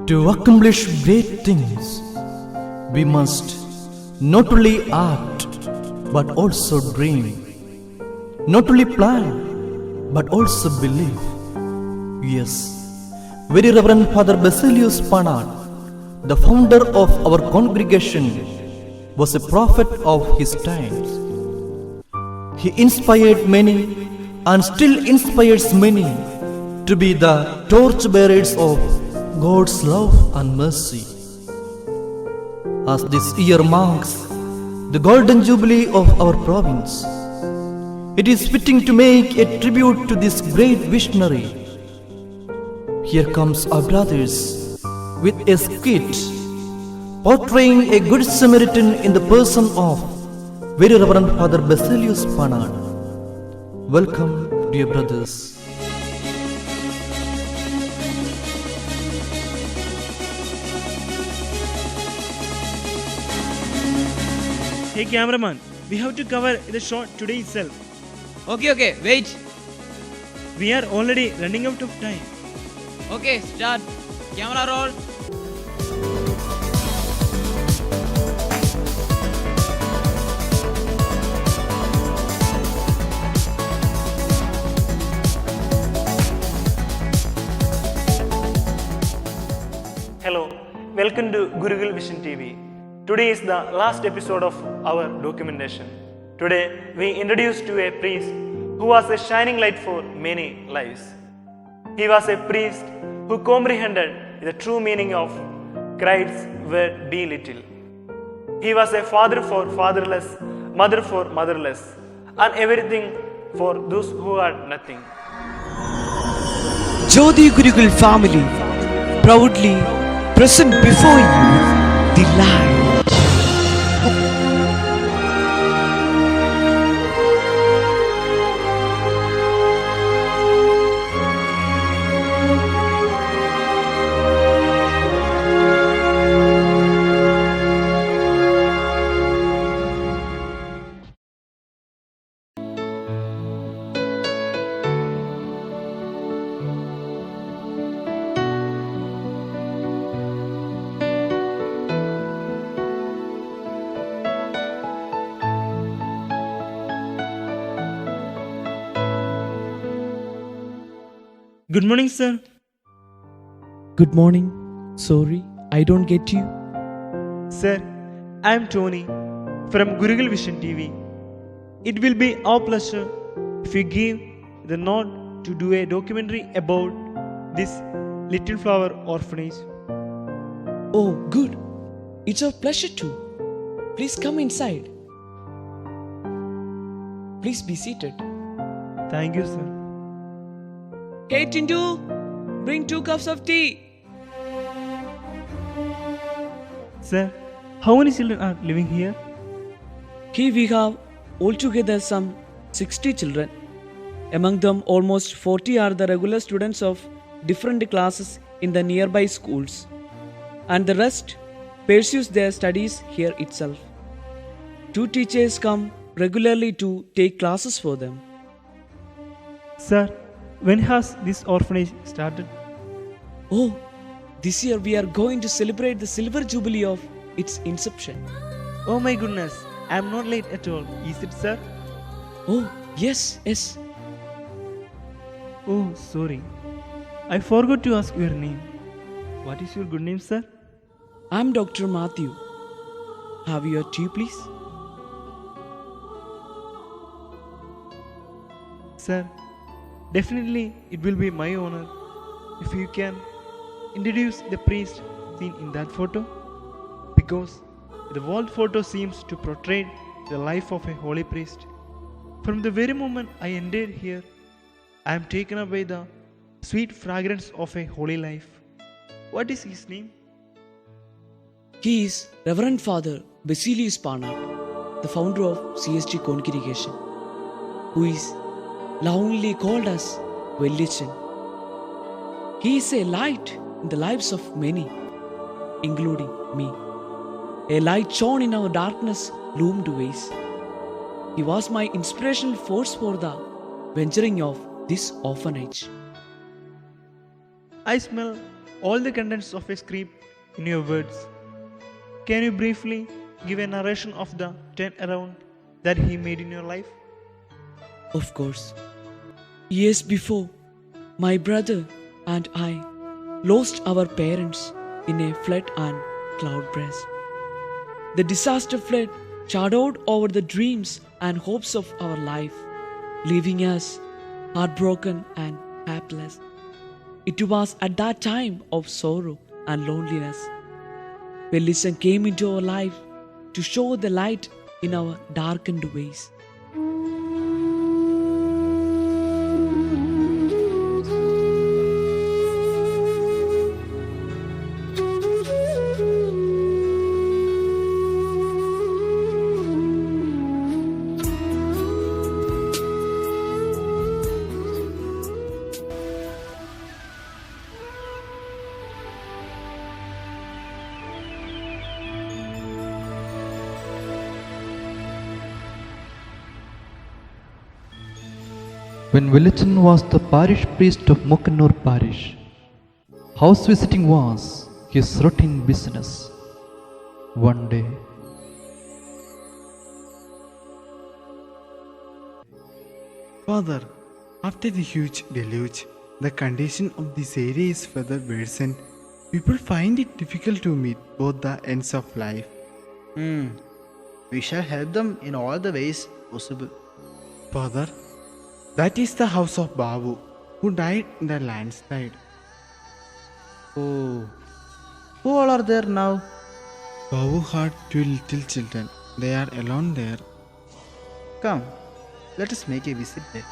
To accomplish great things, we must not only act but also dream, not only plan but also believe. Yes, very Reverend Father Baseilus Panat, the founder of our congregation, was a prophet of his times. He inspired many and still inspires many to be the torchbearers of God's love and mercy. As this year marks the golden jubilee of our province, it is fitting to make a tribute to this great visionary. Here comes our brothers with a skit portraying a good Samaritan in the person of very Reverend Father Baseilus Panat. Welcome, dear brothers. Hey cameraman, we have to cover the shot today itself. Okay, wait. We are already running out of time. Okay, start. Camera roll. Hello, welcome to Gurukul Vision TV. Today is the last episode of our documentation. Today we introduce to a priest who was a shining light for many lives. He was a priest who comprehended the true meaning of Christ's word "be little." He was a father for fatherless, mother for motherless, and everything for those who are nothing. Jyoti Gurukul family proudly present before you the light. Good morning, sir. Good morning. Sorry, I don't get you. Sir, I am Tony from Gurukul Vision TV. It will be our pleasure if you give the nod to do a documentary about this Little Flower Orphanage. Oh, good. It's our pleasure too. Please come inside. Please be seated. Thank you, sir. Hey Tindu, bring 2 cups of tea. Sir, how many children are living here? Here we have altogether some 60 children. Among them, almost 40 are the regular students of different classes in the nearby schools, and the rest pursues their studies here itself. 2 teachers come regularly to take classes for them. Sir, when has this orphanage started? Oh, this year we are going to celebrate the silver jubilee of its inception. Oh my goodness, I am not late at all, is it, sir? Oh, yes. Oh, sorry. I forgot to ask your name. What is your good name, sir? I'm Dr. Matthew. Have your tea, please? Sir, definitely it will be my honor if you can introduce the priest seen in that photo, because the wall photo seems to portray the life of a holy priest. From the very moment I entered here, I am taken up by the sweet fragrance of a holy life. What is his name? He is Reverend Father Baseilus Panat, the founder of CST congregation, who is lovingly called as Walterganj. He is a light in the lives of many, including me. A light shone in our darkness loomed ways. He was my inspirational force for the venturing of this orphanage. I smell all the contents of a script in your words. Can you briefly give a narration of the turnaround that he made in your life? Of course. Years before, my brother and I lost our parents in a flood and cloudburst. The disaster flood shadowed over the dreams and hopes of our life, leaving us heartbroken and helpless. It was at that time of sorrow and loneliness where Listen came into our life to show the light in our darkened ways. When Williton was the parish priest of Mukannur parish, house visiting was his routine business. One day, Father, after the huge deluge, the condition of this area is further worsened. People find it difficult to meet both the ends of life. We shall help them in all the ways possible. Father, that is the house of Babu, who died in the landslide. Oh, who all are there now? Babu had 2 little children. They are alone there. Come, let us make a visit there.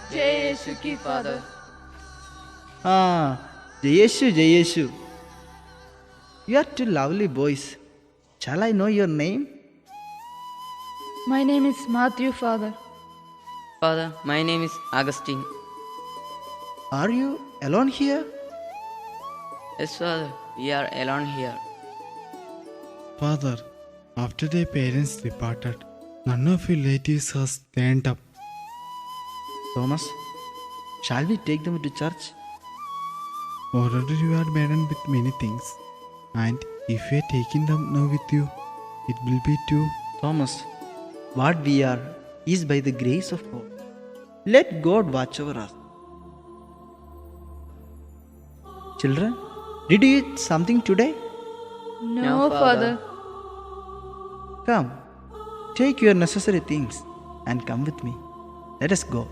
Jai Yeshu ki Father. Jayeshu, Jayeshu. You are two lovely boys. Shall I know your name? My name is Matthew, Father. Father, my name is Augustine. Are you alone here? Yes, Father, we are alone here. Father, after their parents departed, none of your relatives has turned up. Thomas, shall we take them to church? Already you are burdened with many things, and if you are taking them now with you, it will be too. Thomas, what we are is by the grace of God. Let God watch over us. Children, did you eat something today? No, Father. Come, take your necessary things and come with me. Let us go.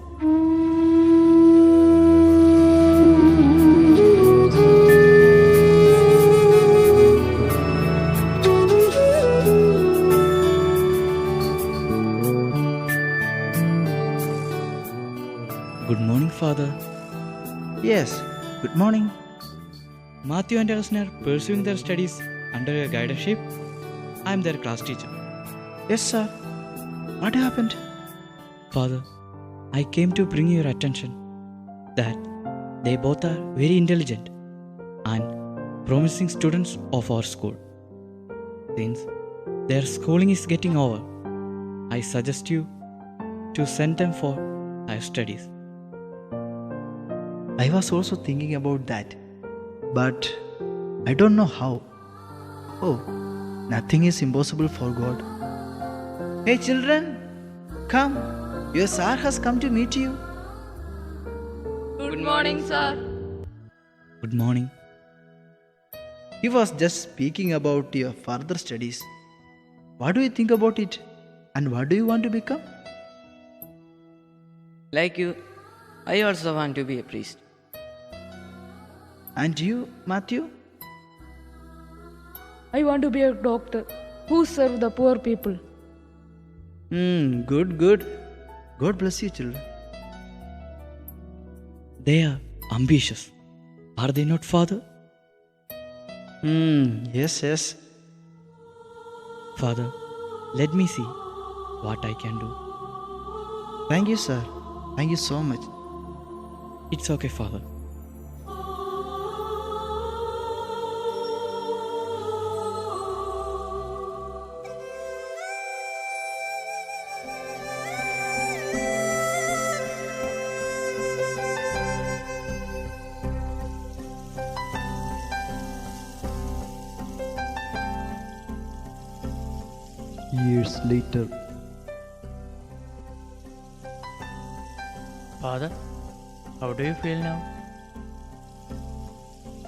Good morning, Father. Yes, good morning. Matthew and Augustine are pursuing their studies under your guardianship. I am their class teacher. Yes, sir. What happened? Father, I came to bring your attention that they both are very intelligent and promising students of our school. Since their schooling is getting over, I suggest you to send them for higher studies. I was also thinking about that, but I don't know how. Oh, nothing is impossible for God. Hey children, come. Your sir has come to meet you. Good morning, sir. Good morning. He was just speaking about your further studies. What do you think about it? And what do you want to become? Like you, I also want to be a priest. And you, Matthew? I want to be a doctor who serve the poor people. Good, good. God bless you, children. They are ambitious. Are they not, Father? Yes, yes. Father, let me see what I can do. Thank you, sir. Thank you so much. It's okay, Father. years later. Father, how do you feel now?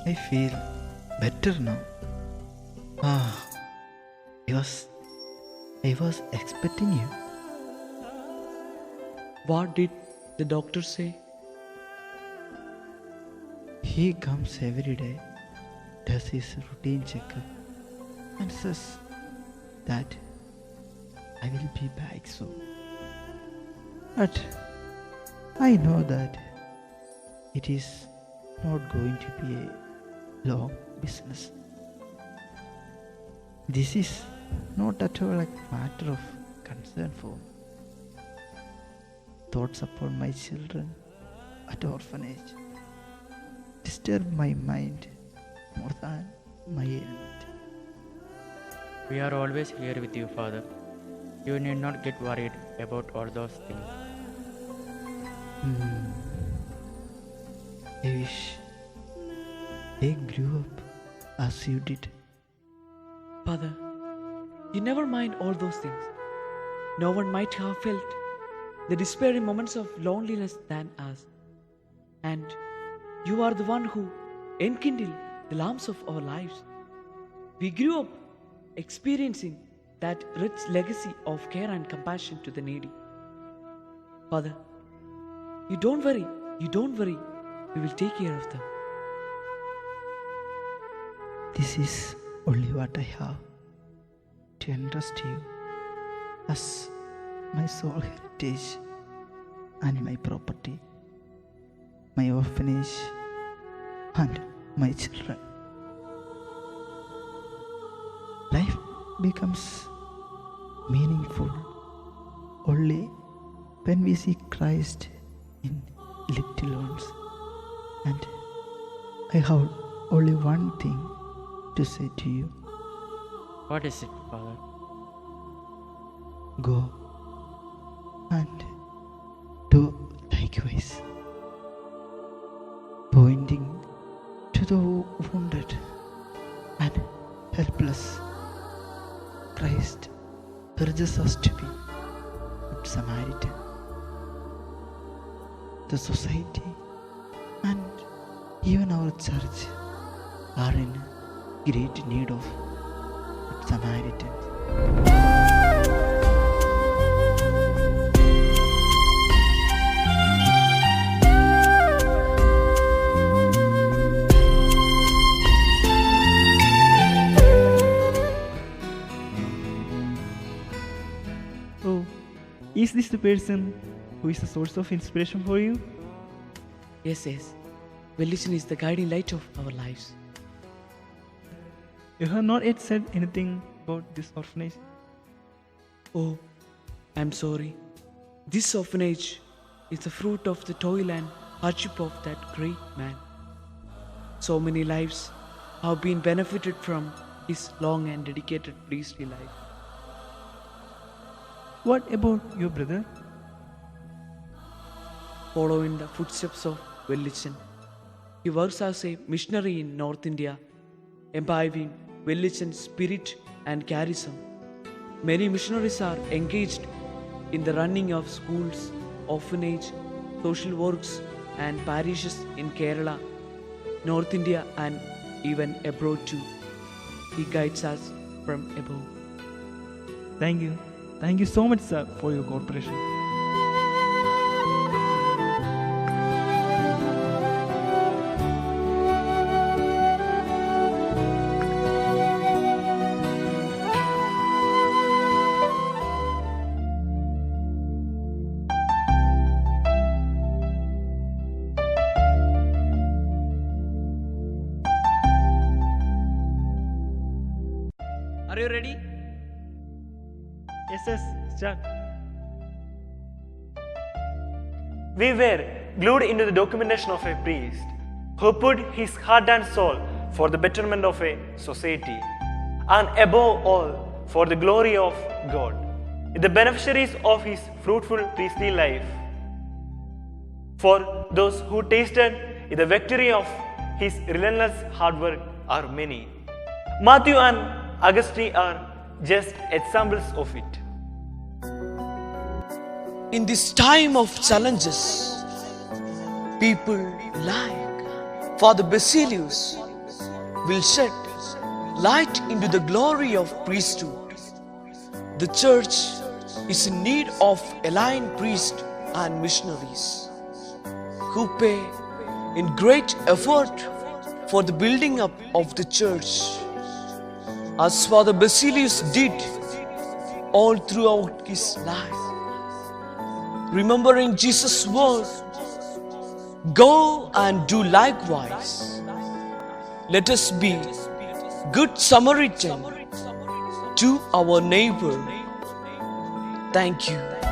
I feel better now. Ah, I was expecting you. What did the doctor say? He comes every day, does his routine checkup, and says that I will be back soon. But I know that it is not going to be a long business. This is not at all a matter of concern for me. Thoughts upon my children at orphanage disturb my mind more than my ailment. We are always here with you, Father. You need not get worried about all those things. I wish I grew up as you did. Father, you never mind all those things. No one might have felt the despairing moments of loneliness than us. And you are the one who enkindled the lamps of our lives. We grew up experiencing that rich legacy of care and compassion to the needy. Father, you don't worry, we will take care of them. This is only what I have to entrust to you as my sole heritage and my property, my orphanage and my children. Life becomes meaningful only when we see Christ in little ones. And I have only one thing to say to you. What is it, Father? Go and do likewise, pointing to the wounded and helpless. Christ urges us to be good Samaritan. The society and even our church are in great need of good Samaritans. Oh, is this the person who is the source of inspiration for you? Yes. Religion is the guiding light of our lives. You have not yet said anything about this orphanage. Oh, I'm sorry. This orphanage is the fruit of the toil and hardship of that great man. So many lives have been benefited from his long and dedicated priestly life. What about your brother? Following the footsteps of Velichon, he works as a missionary in North India, imbibing Velichon's spirit and charism. Many missionaries are engaged in the running of schools, orphanage, social works and parishes in Kerala, North India and even abroad too. He guides us from above. Thank you. Thank you so much, sir, for your cooperation. Are you ready? Yes, start. We were glued into the documentation of a priest who put his heart and soul for the betterment of a society and above all for the glory of God, the beneficiaries of his fruitful priestly life. For those who tasted the victory of his relentless hard work are many. Matthew and Augustine are just examples of it. in this time of challenges, people like Father Baseilus will shed light into the glory of priesthood. The church is in need of aligned priests and missionaries who pay in great effort for the building up of the church, as Father Baseilus did all throughout his life. Remembering Jesus' word, go and do likewise. Let us be good Samaritan to our neighbor. Thank you.